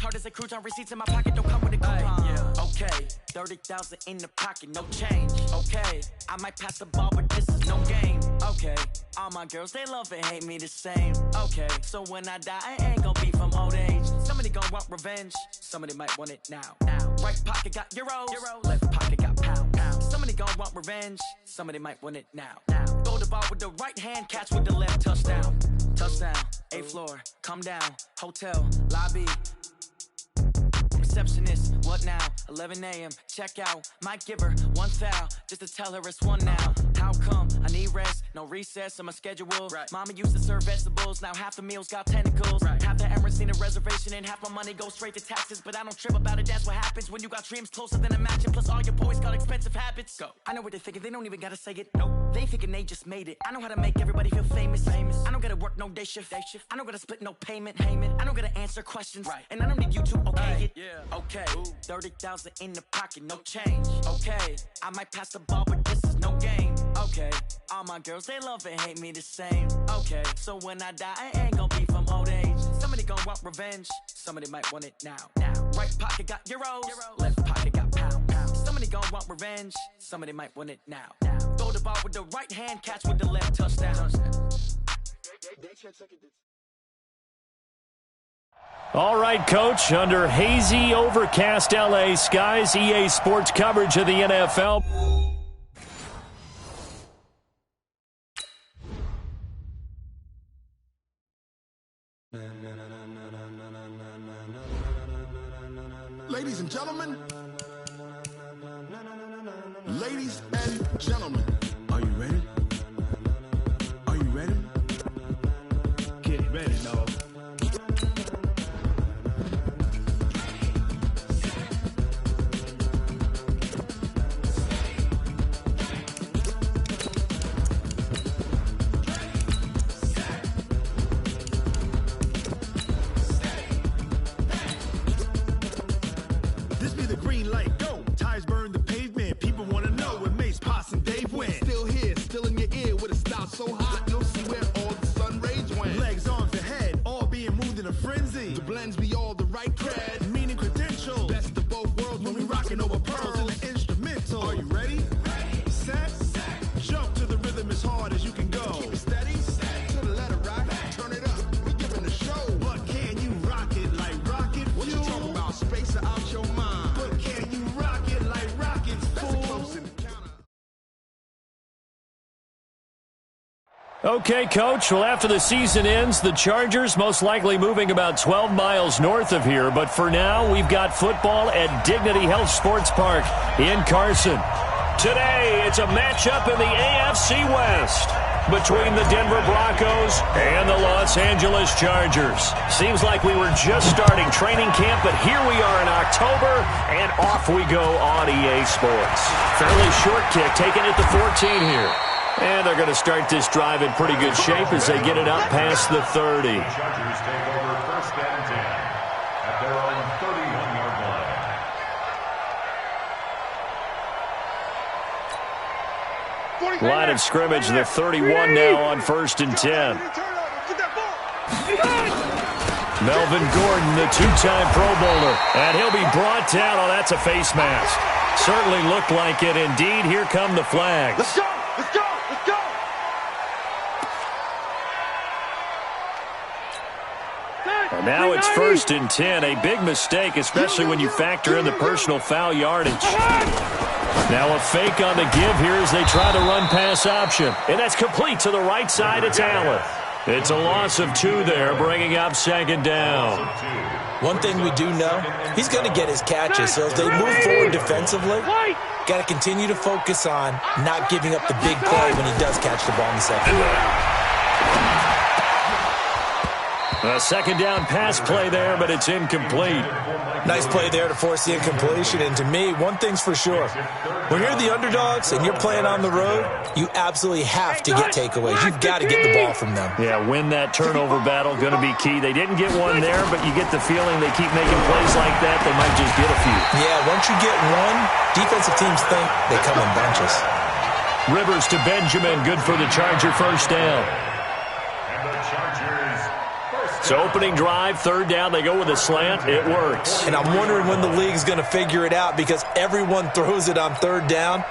hard as a crouton. Receipts in my pocket don't come with a coupon. Yeah. Okay, 30,000 in the pocket, no change. Okay, I might pass the ball, but this is no game. Okay, all my girls, they love and hate me the same. Okay, so when I die, I ain't gonna be from old age. Somebody gon' want revenge, somebody might want it now. Right pocket got euros, left pocket got pounds. Somebody gon' want revenge, somebody might want it now. Throw the ball with the right hand, catch with the left, touchdown. Touchdown, 8th floor, come down, hotel, lobby. Receptionist, what now? 11 a.m. check out. Might give her one foul just to tell her it's one now. How come? I need rest, no recess on my schedule. Right. Mama used to serve vegetables, now half the meals got tentacles. Right. Half the Emirates need a reservation and half my money goes straight to taxes. But I don't trip about it, that's what happens when you got dreams closer than a mansion. Plus all your boys got expensive habits. Go. I know what they're thinking, they don't even gotta say it. Nope. They thinking they just made it. I know how to make everybody feel famous. I don't gotta work no day shift. I don't gotta split no payment. I don't gotta answer questions. Right. And I don't need you to okay it. Yeah. Okay, 30,000 in the pocket, no change. Okay, I might pass the ball, but this is no game. Okay, all my girls, they love and hate me the same. Okay, so when I die, I ain't gonna be from old age. Somebody gon' want revenge, somebody might want it now. Right pocket got euros, left pocket got pounds. Somebody gon' want revenge, somebody might want it now. Throw the ball with the right hand, catch with the left, touchdown. All right, Coach, under hazy, overcast LA skies, EA Sports coverage of the NFL. Ladies and gentlemen, ladies and gentlemen, are you ready? Are you ready? Get ready, dog. So hot, you'll see where all the sun rays went. Legs, arms, and head, all being moved in a frenzy. The blends be all the right cred, meaning credentials. Best of both worlds when we rockin' over pearls in the instrumental. Are you ready? Ready. Set. Jump to the rhythm as hard as you can go. Keep it steady. To the letter right. Turn it up. We giving the show. But can you rock it like rocket fuel? What you talking about? Space out your mind. But can you rock it like rockets, fool? That's a close encounter. Okay, Coach, well, after the season ends, the Chargers most likely moving about 12 miles north of here. But for now, we've got football at Dignity Health Sports Park in Carson. Today, it's a matchup in the AFC West between the Denver Broncos and the Los Angeles Chargers. Seems like we were just starting training camp, but here we are in October, and off we go on EA Sports. Fairly short kick, taking it to 14 here. And they're going to start this drive in pretty good shape as they get it up past the 30. The Chargers take over first and 10 at their own 31-yard line. Line of scrimmage, the 31 now on first and 10. Melvin Gordon, the two-time Pro Bowler. And he'll be brought down. Oh, that's a face mask. Certainly looked like it. Indeed, here come the flags. Let's go! Let's go! Let's go! And now it's first and 10. A big mistake, especially when you factor in the personal foul yardage. Now a fake on the give here as they try the run-pass option. And that's complete to the right side. It's Allen. It's a loss of 2 there, bringing up second down. One thing we do know, he's going to get his catches. So as they move forward defensively, got to continue to focus on not giving up the big play when he does catch the ball in the second half. A second down pass play there, but it's incomplete. Nice play there to force the incompletion. And to me, one thing's for sure. When you're the underdogs and you're playing on the road, you absolutely have to get takeaways. You've got to get the ball from them. Yeah, win that turnover battle, going to be key. They didn't get one there, but you get the feeling they keep making plays like that, they might just get a few. Yeah, once you get one, defensive teams think they come in bunches. Rivers to Benjamin, good for the Charger first down. And the Chargers first So opening drive, third down, they go with a slant. It works. And I'm wondering when the league's going to figure it out because everyone throws it on third down.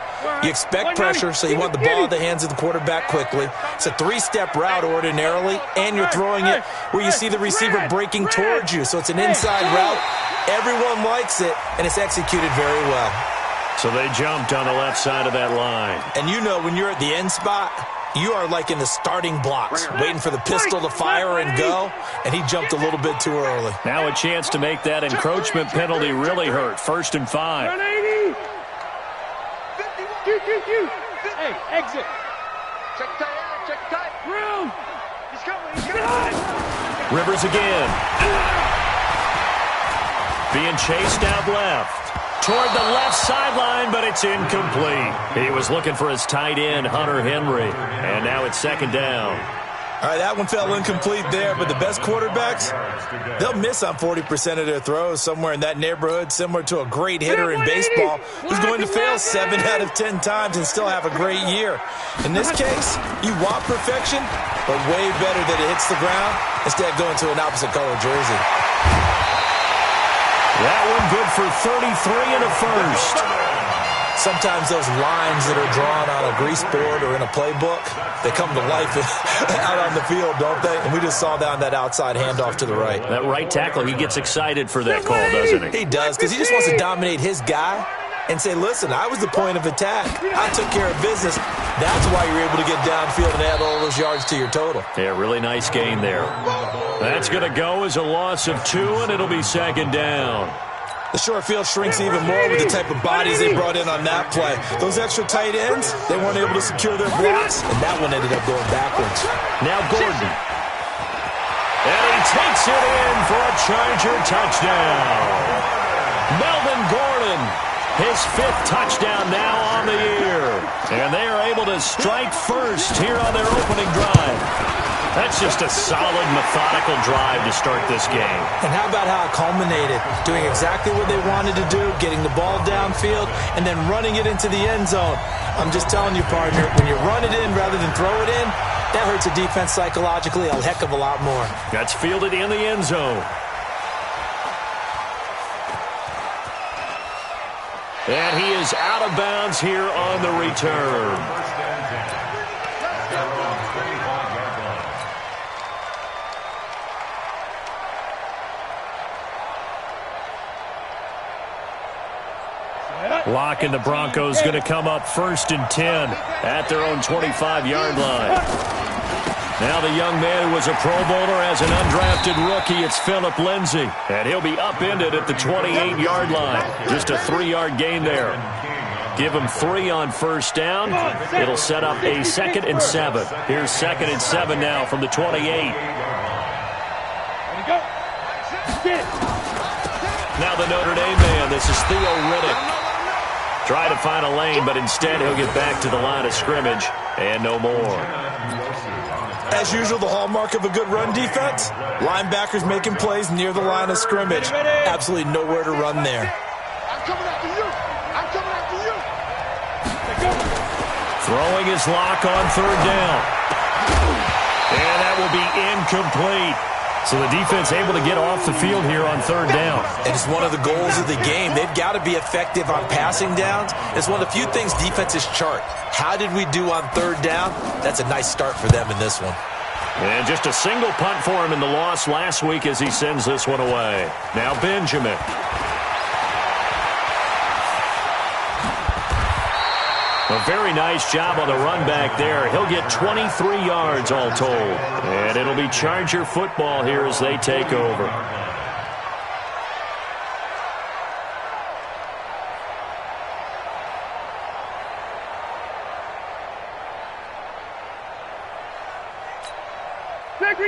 You expect pressure, so you want the ball in the hands of the quarterback quickly. It's a three-step route ordinarily, and you're throwing it where you see the receiver breaking towards you. So it's an inside route. Everyone likes it, and it's executed very well. So they jumped on the left side of that line. And you know when you're at the end spot, you are like in the starting blocks, waiting for the pistol to fire and go, and he jumped a little bit too early. Now a chance to make that encroachment penalty really hurt. 1st and 5. 180. Hey, exit. Check tight. Room. He's coming. Rivers again. Being chased out left. Toward the left sideline, but it's incomplete. He was looking for his tight end, Hunter Henry. And now it's 2nd down. All right, that one fell incomplete there, but the best quarterbacks, they'll miss on 40% of their throws, somewhere in that neighborhood, similar to a great hitter in baseball who's going to fail 7 out of 10 times and still have a great year. In this case, you want perfection, but way better that it hits the ground instead of going to an opposite color jersey. That one good for 33 and a first. Sometimes those lines that are drawn on a grease board or in a playbook, they come to life out on the field, don't they? And we just saw that on that outside handoff to the right. That right tackle, he gets excited for that call, doesn't he? He does, because he just wants to dominate his guy and say, listen, I was the point of attack. I took care of business. That's why you're able to get downfield and add all those yards to your total. Yeah, really nice gain there. That's going to go as a loss of 2, and it'll be 2nd down. The short field shrinks even more with the type of bodies they brought in on that play. Those extra tight ends, they weren't able to secure their blocks, and that one ended up going backwards. Now Gordon. And he takes it in for a Charger touchdown. Melvin Gordon, his 5th touchdown now on the year. And they are able to strike first here on their opening drive. That's just a solid, methodical drive to start this game. And how about how it culminated? Doing exactly what they wanted to do, getting the ball downfield, and then running it into the end zone. I'm just telling you, partner, when you run it in rather than throw it in, that hurts a defense psychologically a heck of a lot more. That's fielded in the end zone. And he is out of bounds here on the return. Lock and the Broncos going to come up 1st and 10 at their own 25-yard line. Now the young man who was a Pro Bowler as an undrafted rookie, it's Phillip Lindsay. And he'll be upended at the 28-yard line. Just a 3-yard gain there. Give him 3 on 1st down. It'll set up a 2nd and 7. Here's 2nd and 7 now from the 28. Now the Notre Dame man, this is Theo Riddick. Try to find a lane, but instead he'll get back to the line of scrimmage and no more. As usual, the hallmark of a good run defense, linebackers making plays near the line of scrimmage. Absolutely nowhere to run there. I'm coming after you. Throwing his lock on 3rd down. And that will be incomplete. So the defense able to get off the field here on 3rd down. And it's one of the goals of the game. They've got to be effective on passing downs. It's one of the few things defenses chart. How did we do on 3rd down? That's a nice start for them in this one. And just a single punt for him in the loss last week as he sends this one away. Now Benjamin. A very nice job on the run back there. He'll get 23 yards all told. And it'll be Charger football here as they take over.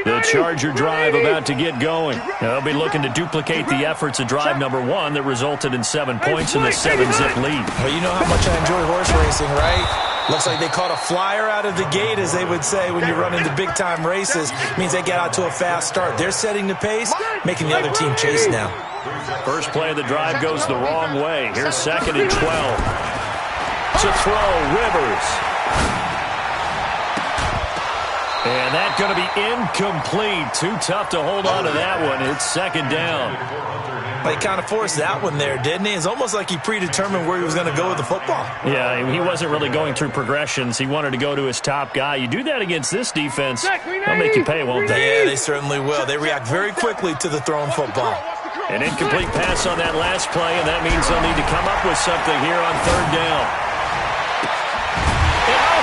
The Charger drive about to get going. They'll be looking to duplicate the efforts of drive number 1 that resulted in 7 points in the 7-zip lead. Well, you know how much I enjoy horse racing, right? Looks like they caught a flyer out of the gate, as they would say when you're running the big-time races. It means they get out to a fast start. They're setting the pace, making the other team chase now. First play of the drive goes the wrong way. Here's 2nd and 12. To throw, Rivers. And that's going to be incomplete. Too tough to hold on to that one. It's second down. But he kind of forced that one there, didn't he? It's almost like he predetermined where he was going to go with the football. Yeah, he wasn't really going through progressions. He wanted to go to his top guy. You do that against this defense, they'll make you pay, won't they? Yeah, they certainly will. They react very quickly to the thrown football. An incomplete pass on that last play, and that means they'll need to come up with something here on third down.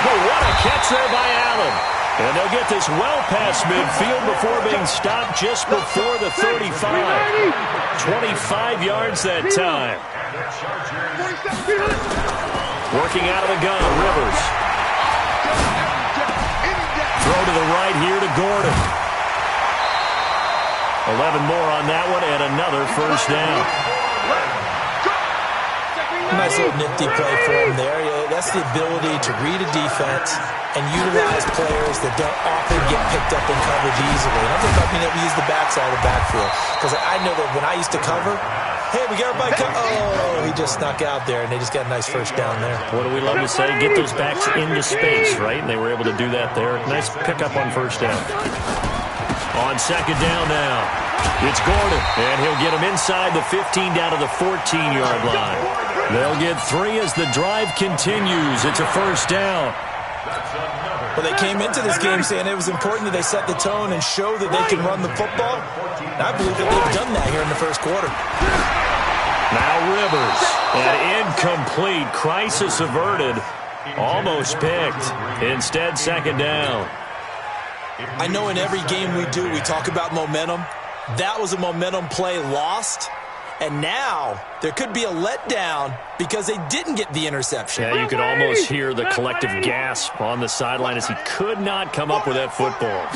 Oh, what a catch there by Allen. And they'll get this well past midfield before being stopped just before the 35. 25 yards that time. Working out of the gun, Rivers. Throw to the right here to Gordon. 11 more on that one and another first down. Nice little nifty play for him there. Yeah, that's the ability to read a defense and utilize players that don't often get picked up in coverage easily. And I'm just talking that we use the backside of the backfield. Because I know that when I used to cover, hey, we got everybody oh, he just snuck out there, and they just got a nice first down there. What do we love to say? Get those backs into space, right? And they were able to do that there. Nice pickup on first down. On second down now, it's Gordon, and he'll get him inside the 15 down to the 14-yard line. They'll get 3 as the drive continues. It's a first down. Well, they came into this game saying it was important that they set the tone and show that they can run the football. And I believe that they've done that here in the first quarter. Now Rivers, an incomplete, crisis averted, almost picked. Instead, second down. I know in every game we do, we talk about momentum. That was a momentum play lost. And now there could be a letdown because they didn't get the interception. Yeah, you could almost hear the collective gasp on the sideline as he could not come up with that football.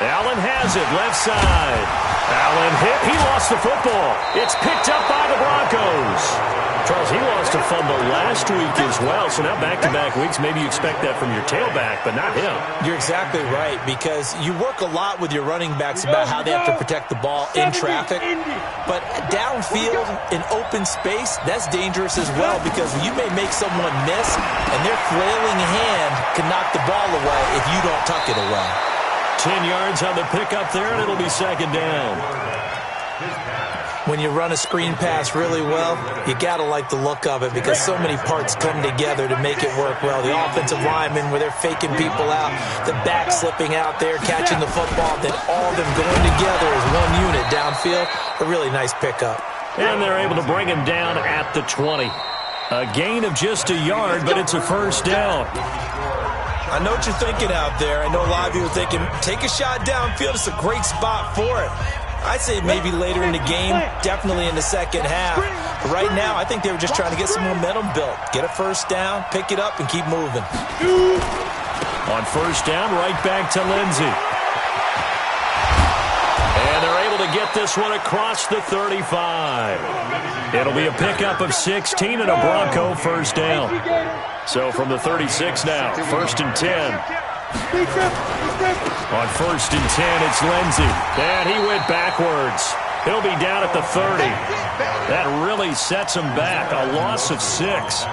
Allen has it, left side. Allen hit. He lost the football. It's picked up by the Broncos. Charles, he lost a fumble last week as well, so now back-to-back weeks, maybe you expect that from your tailback, but not him. You're exactly right, because you work a lot with your running backs about how they have to protect the ball in traffic, but downfield in open space, that's dangerous as well, because you may make someone miss, and their flailing hand can knock the ball away if you don't tuck it away. 10 yards on the pickup there, and it'll be second down. When you run a screen pass really well, you got to like the look of it because so many parts come together to make it work well. The offensive linemen, where they're faking people out, the back slipping out there, catching the football, then all of them going together as one unit downfield. A really nice pickup. And they're able to bring him down at the 20. A gain of just a yard, but it's a first down. I know what you're thinking out there. I know a lot of you are thinking, take a shot downfield. It's a great spot for it. I'd say maybe later in the game, definitely in the second half. But right now, I think they were just trying to get some momentum built. Get a first down, pick it up, and keep moving. On first down, right back to Lindsey. And they're able to get this one across the 35. It'll be a pickup of 16 and a Bronco first down. So from the 36 now, first and 10. On first and 10, it's Lindsey. And he went backwards. He'll be down at the 30. That really sets him back. A loss of 6.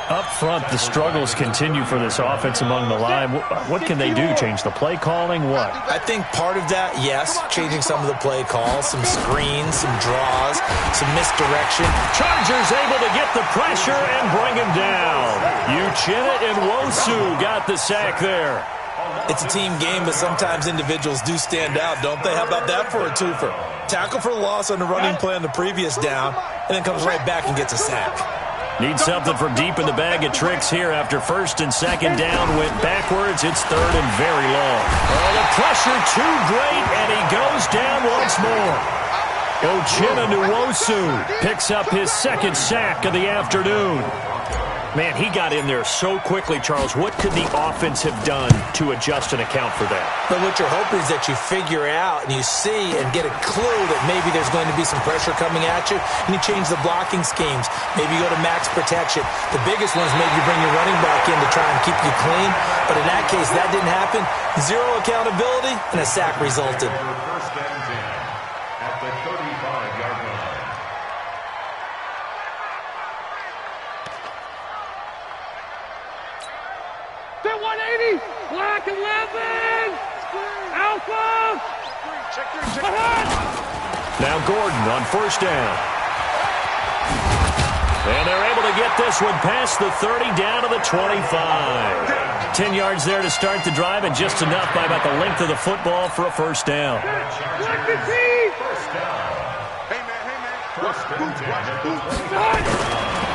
Up front, the struggles continue for this offense among the line. What can they do? Change the play calling? What? I think part of that, yes, changing some of the play calls, some screens, some draws, some misdirection. Chargers able to get the pressure and bring him down. Uchenna and Wosu got the sack there. It's a team game, but sometimes individuals do stand out, don't they? How about that for a twofer? Tackle for loss on the running play on the previous down, and then comes right back and gets a sack. Need something from deep in the bag of tricks here after first and second down went backwards. It's third and very long. Oh, the pressure too great, and he goes down once more. Uchenna Nwosu picks up his second sack of the afternoon. Man, he got in there so quickly, Charles. What could the offense have done to adjust and account for that? But what you're hoping is that you figure out and you see and get a clue that maybe there's going to be some pressure coming at you, and you change the blocking schemes. Maybe you go to max protection. The biggest ones, maybe you bring your running back in to try and keep you clean. But in that case, that didn't happen. Zero accountability, and a sack resulted. First and 10 at the 35-yard line. Back 11! Alpha! Check. Now Gordon on first down. And they're able to get this one past the 30 down to the 25. 10 yards there to start the drive, and just enough by about the length of the football for a first down.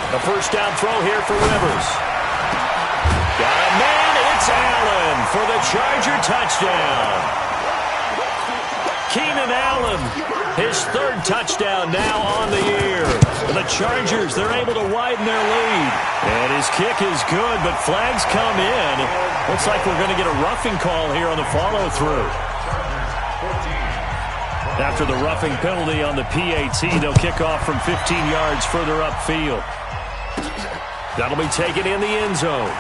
A first down throw here for Rivers. Got a man, it's Allen for the Charger touchdown. Keenan Allen, his third touchdown now on the year. The Chargers, they're able to widen their lead. And his kick is good, but flags come in. Looks like we're going to get a roughing call here on the follow-through. After the roughing penalty on the PAT, they'll kick off from 15 yards further upfield. That'll be taken in the end zone.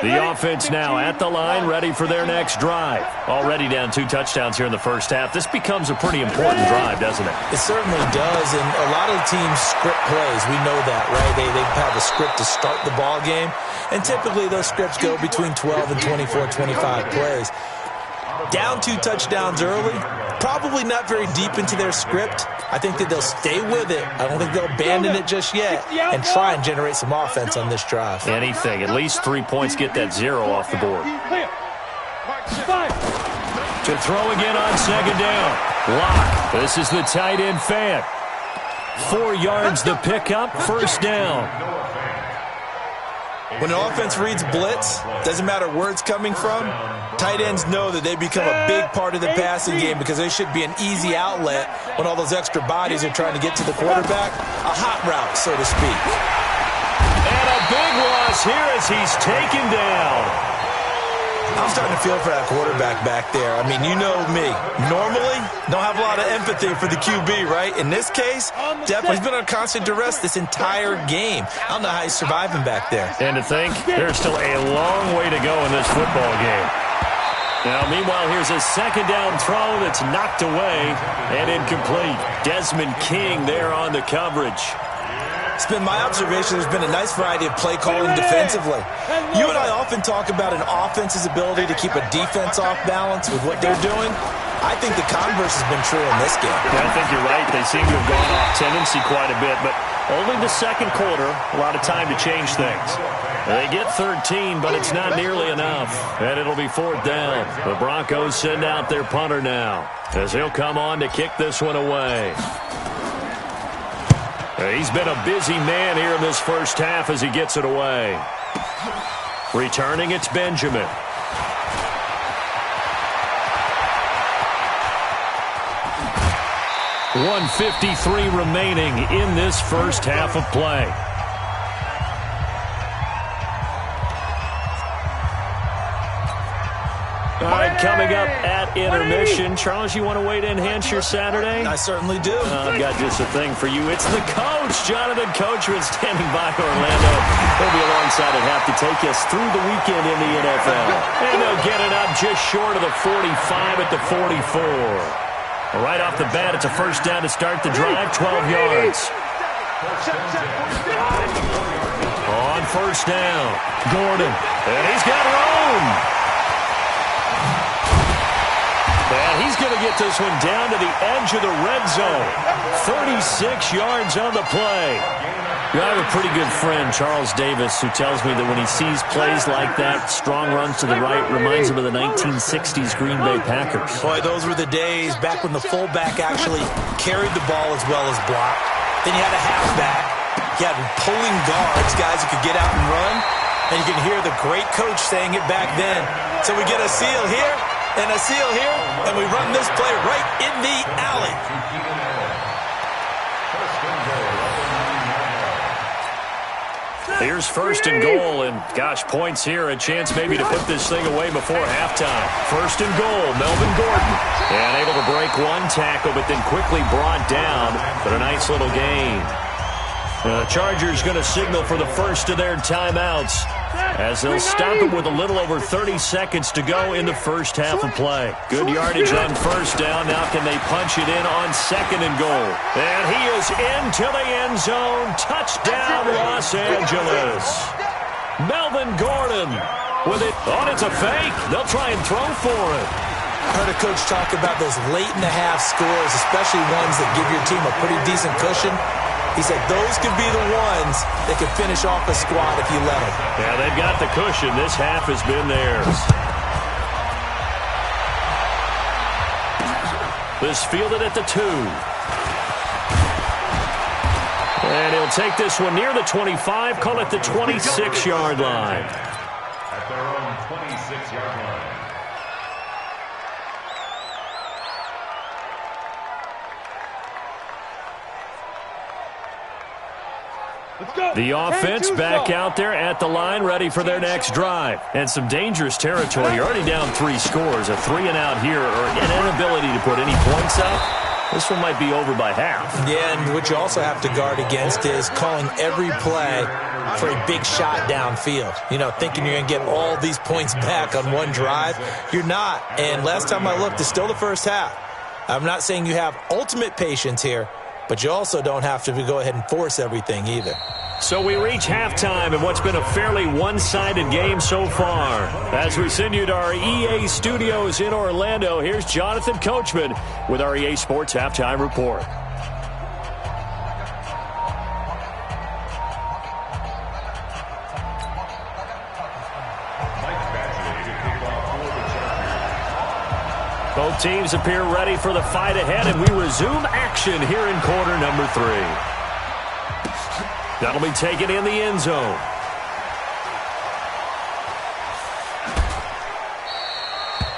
The offense now at the line, ready for their next drive. Already down 2 touchdowns here in the first half. This becomes a pretty important drive, doesn't it? It certainly does, and a lot of teams script plays. We know that, right? They have a script to start the ball game, and typically those scripts go between 12 and 24, 25 plays. Down 2 touchdowns early, probably not very deep into their script. I think that they'll stay with it. I don't think they'll abandon it just yet and try and generate some offense on this drive. Anything. At least 3 points, get that 0 off the board. To throw again on second down. Lock. This is the tight end Fant. 4 yards the pickup, first down. When an offense reads blitz, doesn't matter where it's coming from, tight ends know that they become a big part of the passing game because they should be an easy outlet when all those extra bodies are trying to get to the quarterback. A hot route, so to speak. And a big loss here as he's taken down. I'm starting to feel for that quarterback back there. I mean, you know me. Normally, don't have a lot of empathy for the QB, right? In this case, definitely he's been on constant duress this entire game. I don't know how he's surviving back there. And to think, there's still a long way to go in this football game. Now, meanwhile, here's a second down throw that's knocked away and incomplete. Desmond King there on the coverage. It's been my observation there's been a nice variety of play calling defensively. You and I often talk about an offense's ability to keep a defense off balance with what they're doing. I think the converse has been true in this game. Yeah, I think you're right. They seem to have gone off tendency quite a bit, but only the second quarter, a lot of time to change things. They get 13, but it's not nearly enough, and it'll be 4th down. The Broncos send out their punter now as he'll come on to kick this one away. He's been a busy man here in this first half as he gets it away. Returning, it's Benjamin. .153 remaining in this first half of play. All right, coming up at intermission. Charles, you want to wait to enhance your Saturday? I certainly do. I've got just a thing for you. It's the coach, Jonathan Coachman, standing by Orlando. He'll be alongside at half to take us through the weekend in the NFL. And they'll get it up just short of the 45 at the 44. Right off the bat, it's a first down to start the drive, 12 yards. On first down, Gordon. And he's got room. And he's going to get this one down to the edge of the red zone. 36 yards on the play. I have a pretty good friend, Charles Davis, who tells me that when he sees plays like that, strong runs to the right, reminds him of the 1960s Green Bay Packers. Boy, those were the days back when the fullback actually carried the ball as well as blocked. Then you had a halfback. You had pulling guards, guys who could get out and run. And you can hear the great coach saying it back then. So we get a seal here. And a seal here, and we run this play right in the alley. Here's first and goal, and gosh, points here. A chance maybe to put this thing away before halftime. First and goal, Melvin Gordon. And able to break one tackle, but then quickly brought down. But a nice little gain. The Chargers going to signal for the first of their timeouts as they'll stop it with a little over 30 seconds to go in the first half of play. Good yardage on first down. Now can they punch it in on second and goal? And he is into the end zone. Touchdown, Los Angeles. Melvin Gordon with it. Oh, it's a fake. They'll try and throw for it. I heard a coach talk about those late-in-the-half scores, especially ones that give your team a pretty decent cushion. He said those could be the ones that could finish off a squad if you let them. Yeah, they've got the cushion. This half has been theirs. This fielded at the 2. And he'll take this one near the 25, call it the 26-yard line. At their own 26-yard line. The offense back out there at the line, ready for their next drive. And some dangerous territory. You're already down 3 scores. A 3-and-out here, or an inability to put any points up. This one might be over by half. Yeah, and what you also have to guard against is calling every play for a big shot downfield. You know, thinking you're going to get all these points back on one drive. You're not. And last time I looked, it's still the first half. I'm not saying you have ultimate patience here, but you also don't have to go ahead and force everything either. So we reach halftime in what's been a fairly one-sided game so far. As we send you to our EA studios in Orlando, here's Jonathan Coachman with our EA Sports Halftime Report. Both teams appear ready for the fight ahead, and we resume action here in quarter number 3. That'll be taken in the end zone.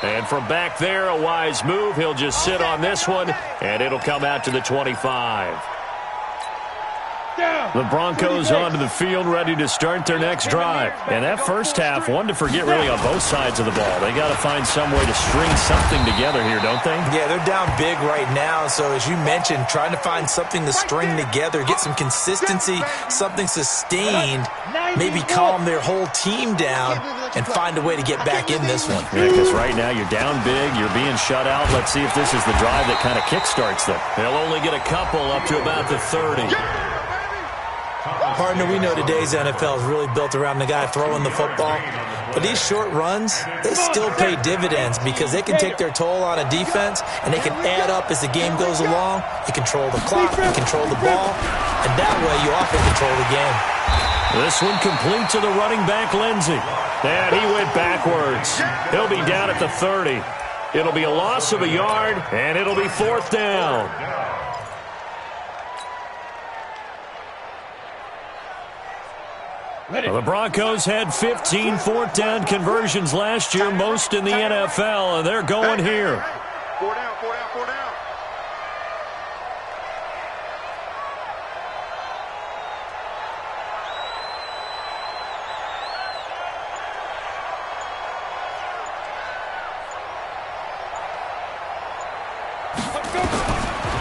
And from back there, a wise move. He'll just sit on this one, and it'll come out to the 25. The Broncos onto the field, ready to start their next drive. And that first half, one to forget really on both sides of the ball. They got to find some way to string something together here, don't they? Yeah, they're down big right now. So as you mentioned, trying to find something to string together, get some consistency, something sustained, maybe calm their whole team down and find a way to get back in this one. Yeah, because right now you're down big, you're being shut out. Let's see if this is the drive that kind of kickstarts them. They'll only get a couple up to about the 30. Partner, we know today's NFL is really built around the guy throwing the football. But these short runs, they still pay dividends because they can take their toll on a defense and they can add up as the game goes along. You control the clock, you control the ball, and that way you often control the game. This one complete to the running back, Lindsey. And he went backwards. He'll be down at the 30. It'll be a loss of a yard, and it'll be 4th down. Well, the Broncos had 15 4th down conversions last year, most in the NFL, and they're going here. 4 down, 4 down, 4 down.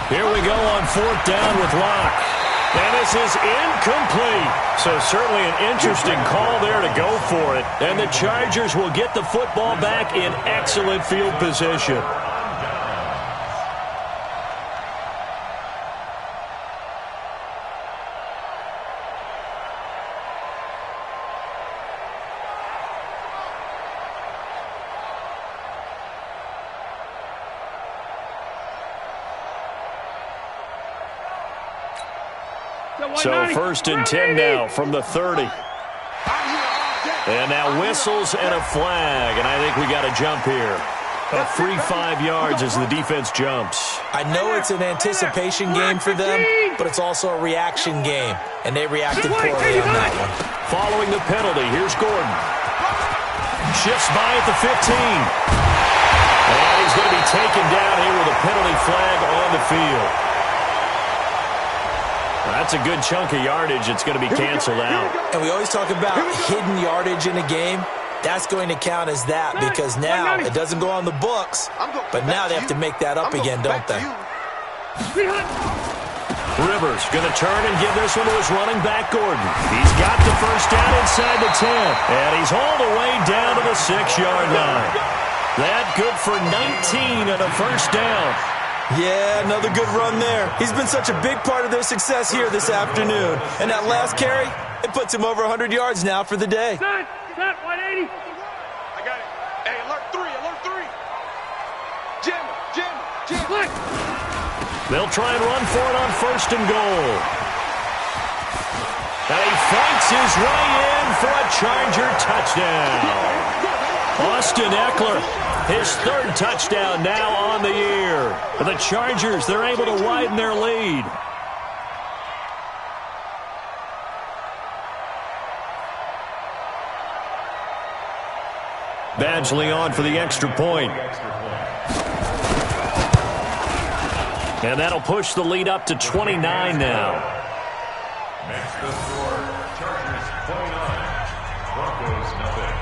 Here we go on 4th down with Locke. And this is incomplete. So certainly an interesting call there to go for it. And the Chargers will get the football back in excellent field position. So 1st and 10 now from the 30. And now whistles and a flag. And I think we got a jump here. A free 5 yards as the defense jumps. I know it's an anticipation game for them, but it's also a reaction game. And they reacted poorly on that one. Following the penalty, here's Gordon. Shifts by at the 15. And he's going to be taken down here with a penalty flag on the field. That's a good chunk of yardage. It's going to be canceled out. And we always talk about hidden yardage in a game. That's going to count as that because now it doesn't go on the books, but now they have to make that up again, don't they? Rivers going to turn and give this one to his running back, Gordon. He's got the first down inside the 10, and he's hauled away down to the 6-yard line. That good for 19 and a first down. Yeah, another good run there. He's been such a big part of their success here this afternoon. And that last carry, it puts him over 100 yards now for the day. Set, 180. I got it. Hey, alert 3, alert 3. Jim. They'll try and run for it on first and goal. And he fights his way in for a Charger touchdown. Austin Eckler, his third touchdown now on the year. For the Chargers, they're able to widen their lead. Badgley on for the extra point. And that'll push the lead up to 29 now. Next the score, Chargers 29, Broncos nothing.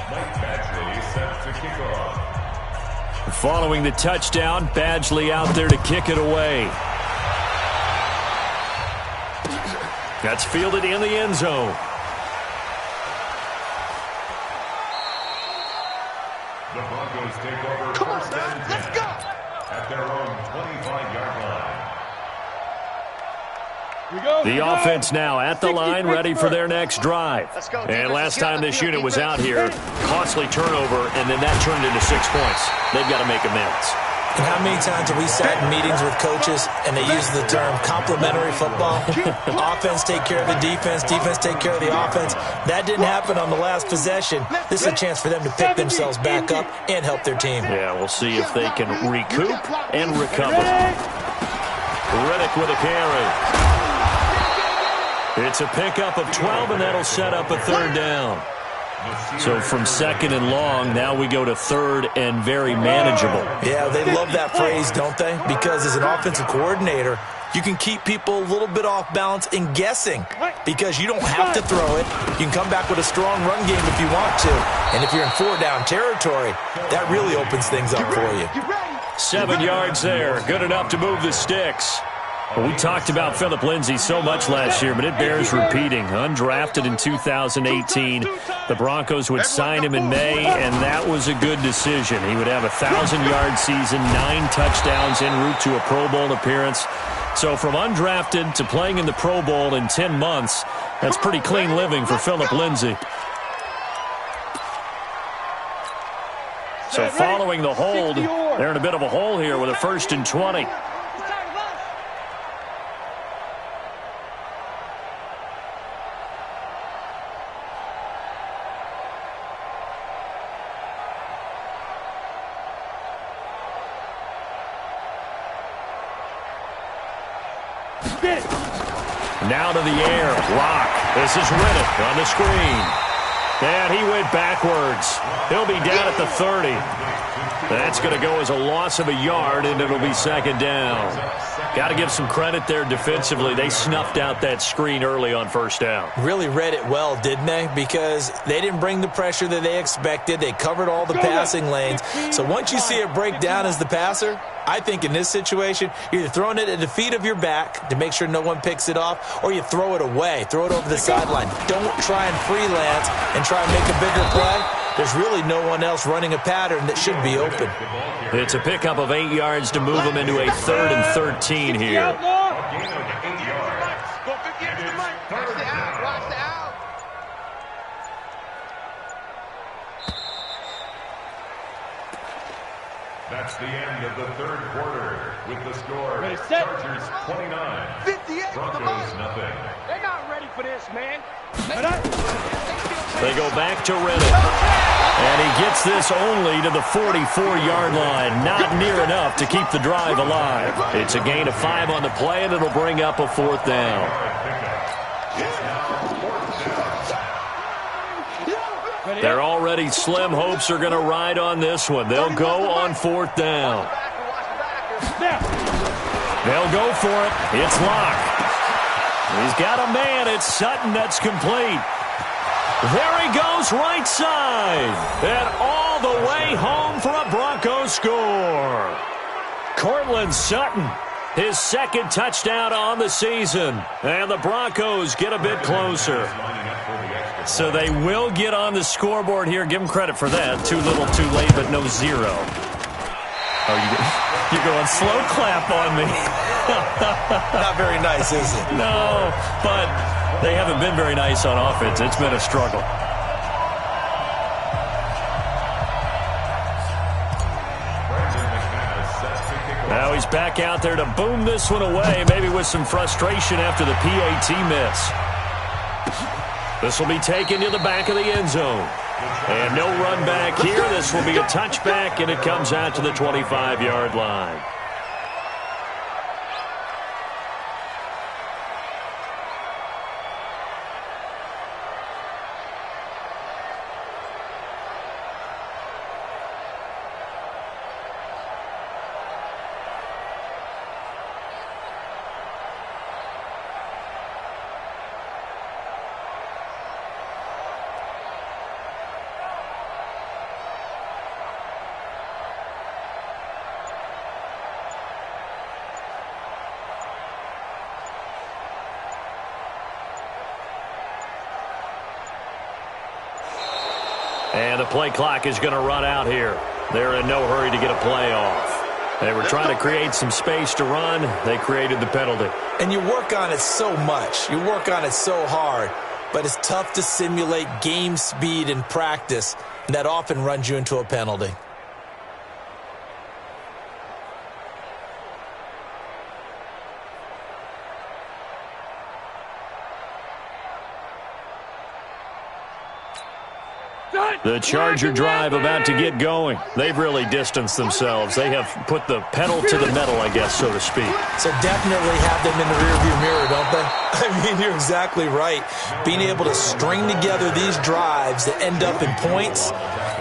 Mike Badgley set to kick off. Following the touchdown, Badgley out there to kick it away. That's fielded in the end zone. The Broncos take over first and 10 let's go. at their own 25-yard line. The offense now at the line, ready for their next drive. And last time this unit was out here, costly turnover, and then that turned into 6 points. They've got to make amends. And how many times have we sat in meetings with coaches and they use the term complementary football? Offense take care of the defense, defense take care of the offense. That didn't happen on the last possession. This is a chance for them to pick themselves back up and help their team. Yeah, we'll see if they can recoup and recover. Riddick with a carry. It's a pickup of 12, and that'll set up a third down. So from second and long, now we go to third and very manageable. Yeah, they love that phrase, don't they? Because as an offensive coordinator, you can keep people a little bit off balance and guessing because you don't have to throw it. You can come back with a strong run game if you want to. And if you're in 4-down territory, that really opens things up for you. 7 yards there, good enough to move the sticks. Well, we talked about Philip Lindsay so much last year, but it bears repeating. Undrafted in 2018, the Broncos would sign him in May, and that was a good decision. He would have a 1,000-yard season, 9 touchdowns en route to a Pro Bowl appearance. So from undrafted to playing in the Pro Bowl in 10 months, that's pretty clean living for Philip Lindsay. So following the hold, they're in a bit of a hole here with a 1st and 20. Now to the air. Rock. This is Riddick on the screen. And he went backwards. He'll be down at the 30. That's going to go as a loss of a yard, and it'll be second down. Got to give some credit there defensively. They snuffed out that screen early on first down. Really read it well, didn't they? Because they didn't bring the pressure that they expected. They covered all the passing lanes. So once you see it break down as the passer, I think in this situation, you're either throwing it at the feet of your back to make sure no one picks it off, or you throw it away. Throw it over the sideline. Don't try and freelance and try and make a bigger play. There's really no one else running a pattern that should be open. It's a pickup of 8 yards to move them into a 3rd and 13 here. That's the end of the third quarter with the score. Chargers 29, Broncos nothing. They're not ready for this, man. They go back to Riddick. And he gets this only to the 44-yard line. Not near enough to keep the drive alive. It's a gain of 5 on the play, and it'll bring up a 4th down. Their already slim hopes are going to ride on this one. They'll go on 4th down. They'll go for it. It's Locke. He's got a man. It's Sutton that's complete. There he goes right side. And all the way home for a Broncos score. Cortland Sutton, his second touchdown on the season. And the Broncos get a bit closer. So they will get on the scoreboard here. Give them credit for that. Too little, too late, but no zero. Oh, you're going slow clap on me. Not very nice, is it? No, but they haven't been very nice on offense. It's been a struggle. Now he's back out there to boom this one away, maybe with some frustration after the PAT miss. This will be taken to the back of the end zone. And no run back here. This will be a touchback, and it comes out to the 25-yard line. And the play clock is going to run out here. They're in no hurry to get a play off. They were trying to create some space to run. They created the penalty. And you work on it so much. You work on it so hard. But it's tough to simulate game speed in practice. And that often runs you into a penalty. The Charger drive about to get going. They've really distanced themselves. They have put the pedal to the metal, I guess, so to speak. So definitely have them in the rearview mirror, don't they? I mean, you're exactly right. Being able to string together these drives that end up in points,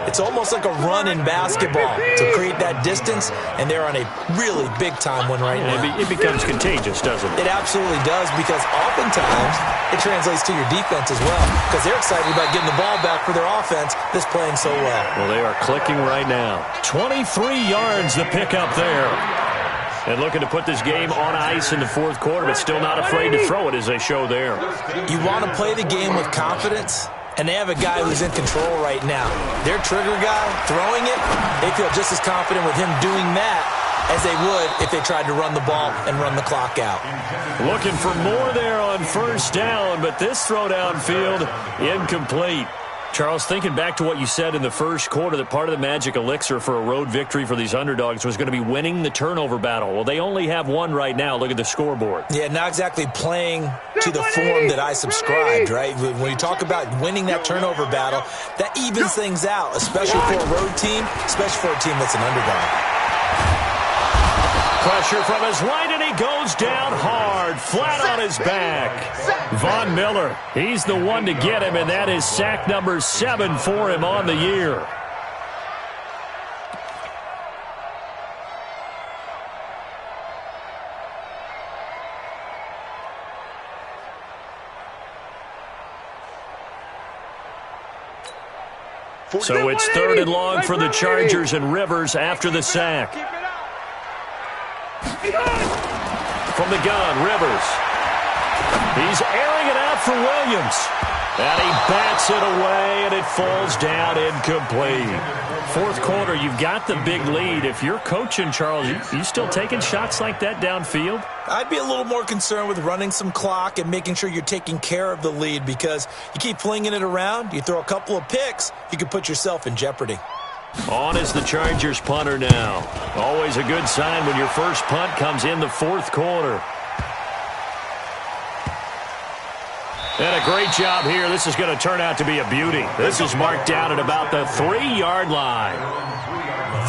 it's almost like a run in basketball to create that distance, and they're on a really big-time one right now. It becomes contagious, doesn't it? It absolutely does, because oftentimes it translates to your defense as well, because they're excited about getting the ball back for their offense that's playing so well. Well, they are clicking right now. 23 yards the pickup there. And looking to put this game on ice in the fourth quarter, but still not afraid to throw it as they show there. You want to play the game with confidence, and they have a guy who's in control right now. Their trigger guy throwing it, they feel just as confident with him doing that as they would if they tried to run the ball and run the clock out. Looking for more there on first down, but this throw downfield incomplete. Charles, thinking back to what you said in the first quarter, that part of the magic elixir for a road victory for these underdogs was going to be winning the turnover battle. Well, they only have one right now. Look at the scoreboard. Yeah, not exactly playing to the form that I subscribed, right? When you talk about winning that turnover battle, that evens things out, especially for a road team, especially for a team that's an underdog. Pressure from his right, and he goes down hard, flat on his back. Von Miller, he's the one to get him, and that is sack number 7 for him on the year. So it's 3rd and long for the Chargers, and Rivers after the sack. From the gun, Rivers. He's airing it out for Williams. And he bats it away, and it falls down incomplete. Fourth quarter, you've got the big lead. If you're coaching, Charles, you still taking shots like that downfield? I'd be a little more concerned with running some clock and making sure you're taking care of the lead, because you keep flinging it around, you throw a couple of picks, you can put yourself in jeopardy. On is the Chargers punter now. Always a good sign when your first punt comes in the fourth quarter. And a great job here. This is going to turn out to be a beauty. This is marked down at about the 3-yard line.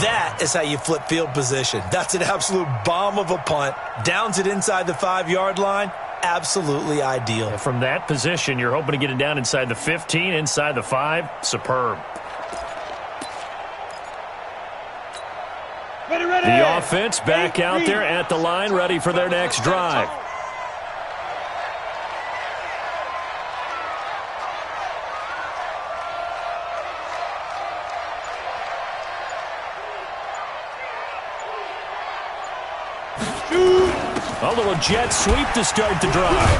That is how you flip field position. That's an absolute bomb of a punt. Downs it inside the 5-yard line. Absolutely ideal. From that position, you're hoping to get it down inside the 15, inside the 5. Superb. The offense back out there at the line, ready for their next drive. A little jet sweep to start the drive.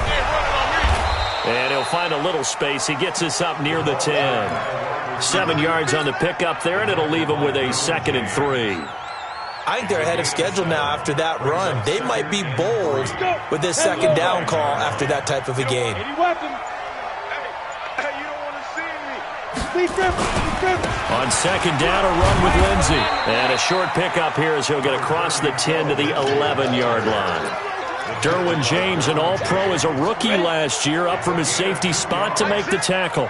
And he'll find a little space. He gets us up near the 10. 7 yards on the pickup there, and it'll leave him with a 2nd and 3. I think they're ahead of schedule now after that run. They might be bold with this 2nd down call after that type of a game. On 2nd down, a run with Lindsey. And a short pickup here as he'll get across the 10 to the 11-yard line. Derwin James, an all-pro as a rookie last year, up from his safety spot to make the tackle.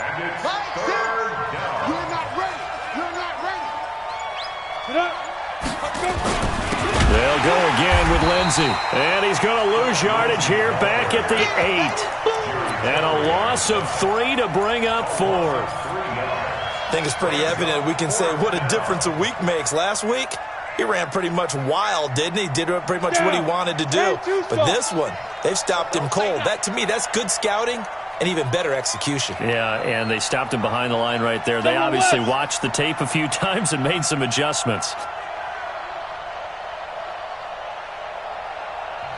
They'll go again with Lindsey. And he's going to lose yardage here back at the 8. And a loss of 3 to bring up 4th. I think it's pretty evident. We can say what a difference a week makes. Last week, he ran pretty much wild, didn't he? Did pretty much what he wanted to do. But this one, they've stopped him cold. That, to me, that's good scouting and even better execution. Yeah, and they stopped him behind the line right there. They obviously watched the tape a few times and made some adjustments.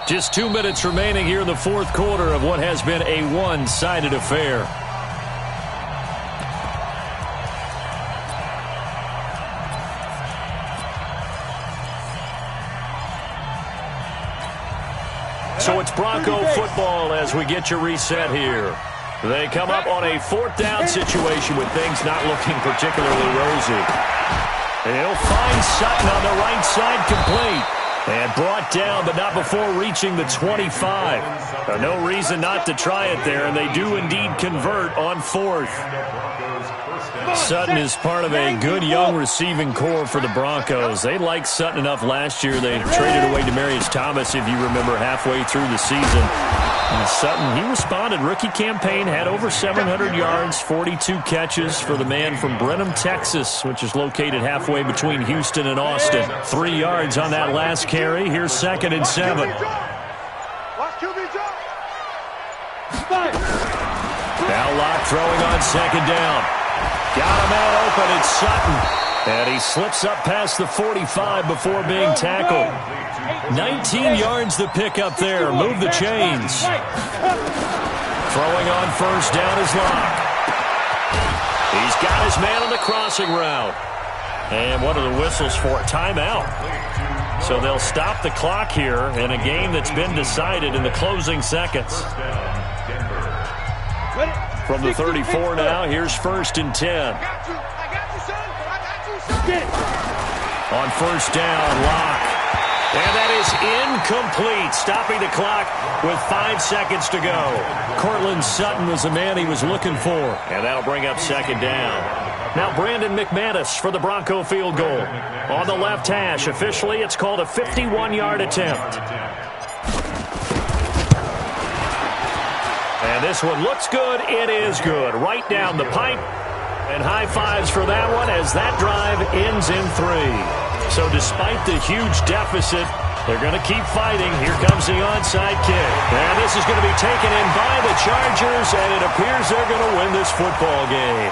Just 2 minutes remaining here in the 4th quarter of what has been a one-sided affair. So it's Bronco football as we get your reset here. They come up on a 4th down situation with things not looking particularly rosy. He'll find Sutton on the right side, complete. And brought down, but not before reaching the 25. No reason not to try it there, and they do indeed convert on 4th. Sutton is part of a good young receiving core for the Broncos. They liked Sutton enough last year. They traded away Demaryius Thomas, if you remember, halfway through the season. And Sutton, he responded. Rookie campaign, had over 700 yards, 42 catches for the man from Brenham, Texas, which is located halfway between Houston and Austin. 3 yards on that last carry. Here's 2nd and 7. Now Locke throwing on 2nd down. Got a man open, it's Sutton. And he slips up past the 45 before being tackled. 19 yards the pickup there. Move the chains. Throwing on 1st down is Locke. He's got his man on the crossing route. And what are the whistles for? Timeout. So they'll stop the clock here in a game that's been decided in the closing seconds. From the 34 now, here's 1st and 10. On 1st down, Locke. And that is incomplete, stopping the clock with 5 seconds to go. Cortland Sutton was the man he was looking for. And that'll bring up 2nd down. Now Brandon McManus for the Bronco field goal. On the left hash, officially it's called a 51-yard attempt. And this one looks good. It is good. Right down the pipe. And high fives for that one as that drive ends in 3. So despite the huge deficit, they're going to keep fighting. Here comes the onside kick. And this is going to be taken in by the Chargers, and it appears they're going to win this football game.